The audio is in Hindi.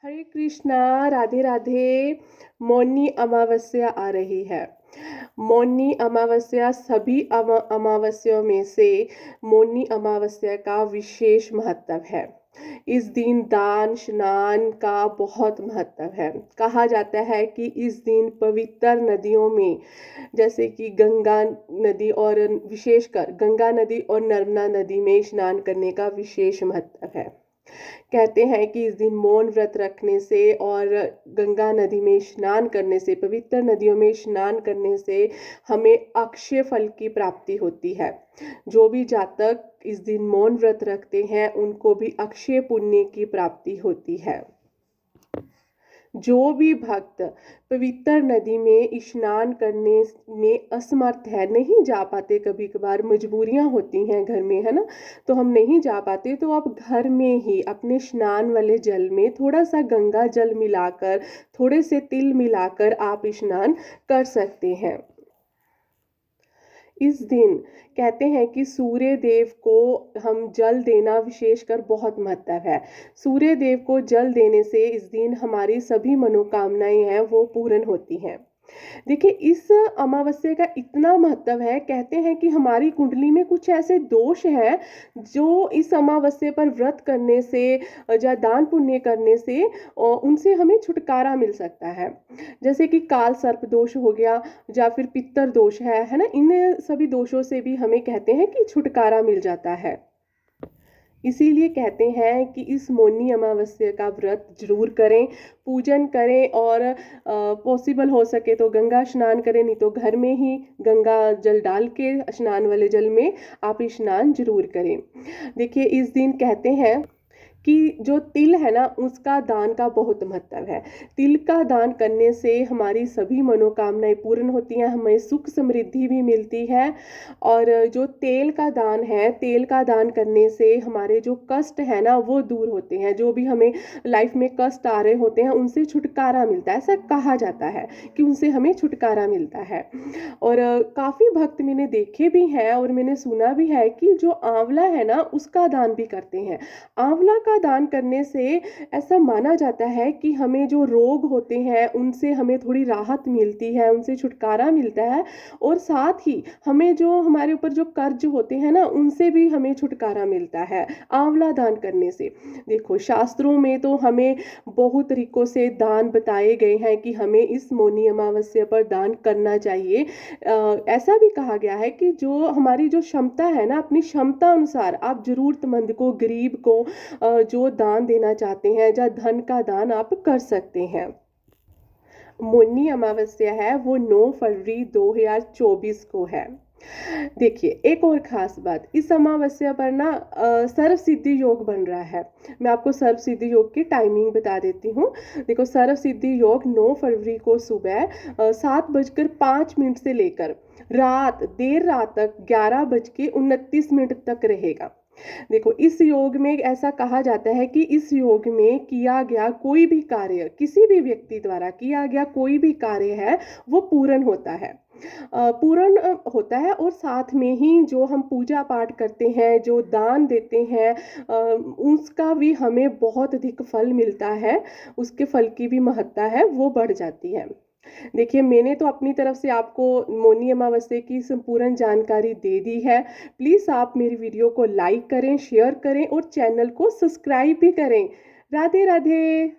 हरे कृष्णा, राधे राधे। मौनी अमावस्या आ रही है। मौनी अमावस्या सभी अमावस्याओं में से मौनी अमावस्या का विशेष महत्व है। इस दिन दान स्नान का बहुत महत्व है। कहा जाता है कि इस दिन पवित्र नदियों में जैसे कि गंगा नदी और विशेषकर गंगा नदी और नर्मदा नदी में स्नान करने का विशेष महत्व है। कहते हैं कि इस दिन मौन व्रत रखने से और गंगा नदी में स्नान करने से, पवित्र नदियों में स्नान करने से हमें अक्षय फल की प्राप्ति होती है। जो भी जातक इस दिन मौन व्रत रखते हैं उनको भी अक्षय पुण्य की प्राप्ति होती है। जो भी भक्त पवित्र नदी में स्नान करने में असमर्थ है, नहीं जा पाते, कभी कभार मजबूरियां होती हैं घर में, है ना, तो हम नहीं जा पाते, तो आप घर में ही अपने स्नान वाले जल में थोड़ा सा गंगा जल मिलाकर, थोड़े से तिल मिलाकर आप स्नान कर सकते हैं। इस दिन कहते हैं कि सूर्य देव को हम जल देना विशेषकर बहुत महत्व है। सूर्य देव को जल देने से इस दिन हमारी सभी मनोकामनाएं हैं वो पूर्ण होती हैं। देखिए, इस अमावस्या का इतना महत्व है, कहते हैं कि हमारी कुंडली में कुछ ऐसे दोष हैं जो इस अमावस्या पर व्रत करने से या दान पुण्य करने से उनसे हमें छुटकारा मिल सकता है। जैसे कि काल सर्प दोष हो गया या फिर पित्तर दोष है ना, इन सभी दोषों से भी हमें कहते हैं कि छुटकारा मिल जाता है। इसीलिए कहते हैं कि इस मौनी अमावस्या का व्रत जरूर करें, पूजन करें और पॉसिबल हो सके तो गंगा स्नान करें, नहीं तो घर में ही गंगा जल डाल के स्नान वाले जल में आप स्नान जरूर करें। देखिए, इस दिन कहते हैं कि जो तिल है ना उसका दान का बहुत महत्व है। तिल का दान करने से हमारी सभी मनोकामनाएं पूर्ण होती हैं, हमें सुख समृद्धि भी मिलती है। और जो तेल का दान है, तेल का दान करने से हमारे जो कष्ट है ना वो दूर होते हैं। जो भी हमें लाइफ में कष्ट आ रहे होते हैं उनसे छुटकारा मिलता है, ऐसा कहा जाता है कि उनसे हमें छुटकारा मिलता है। और काफ़ी भक्त मैंने देखे भी हैं और मैंने सुना भी है कि जो आंवला है ना उसका दान भी करते हैं। आंवला का दान करने से ऐसा माना जाता है कि हमें जो रोग होते हैं उनसे हमें थोड़ी राहत मिलती है, उनसे छुटकारा मिलता है। और साथ ही हमें जो हमारे ऊपर जो कर्ज होते हैं ना उनसे भी हमें छुटकारा मिलता है आंवला दान करने से। देखो, शास्त्रों में तो हमें बहुत तरीकों से दान बताए गए हैं कि हमें इस मौनी अमावस्या पर दान करना चाहिए। ऐसा भी कहा गया है कि जो हमारी जो क्षमता है ना, अपनी क्षमता अनुसार आप जरूरतमंद को, गरीब को जो दान देना चाहते हैं या धन का दान आप कर सकते हैं। मौनी अमावस्या है वो 9 फरवरी 2024 को है। देखिए, एक और खास बात, इस अमावस्या पर ना सर्व सिद्धि योग बन रहा है। मैं आपको सर्व सिद्धि योग की टाइमिंग बता देती हूँ। देखो, सर्व सिद्धि योग 9 फरवरी को सुबह 7:05 से लेकर देर रात तक 11:29 तक रहेगा। देखो, इस योग में ऐसा कहा जाता है कि इस योग में किया गया कोई भी कार्य, किसी भी व्यक्ति द्वारा किया गया कोई भी कार्य है वो पूर्ण होता है। पूर्ण होता है। और साथ में ही जो हम पूजा पाठ करते हैं, जो दान देते हैं, उसका भी हमें बहुत अधिक फल मिलता है, उसके फल की भी महत्ता है वो बढ़ जाती है। देखिए, मैंने तो अपनी तरफ से आपको मौनी अमावस्या की संपूर्ण जानकारी दे दी है। प्लीज़ आप मेरी वीडियो को लाइक करें, शेयर करें और चैनल को सब्सक्राइब भी करें। राधे राधे।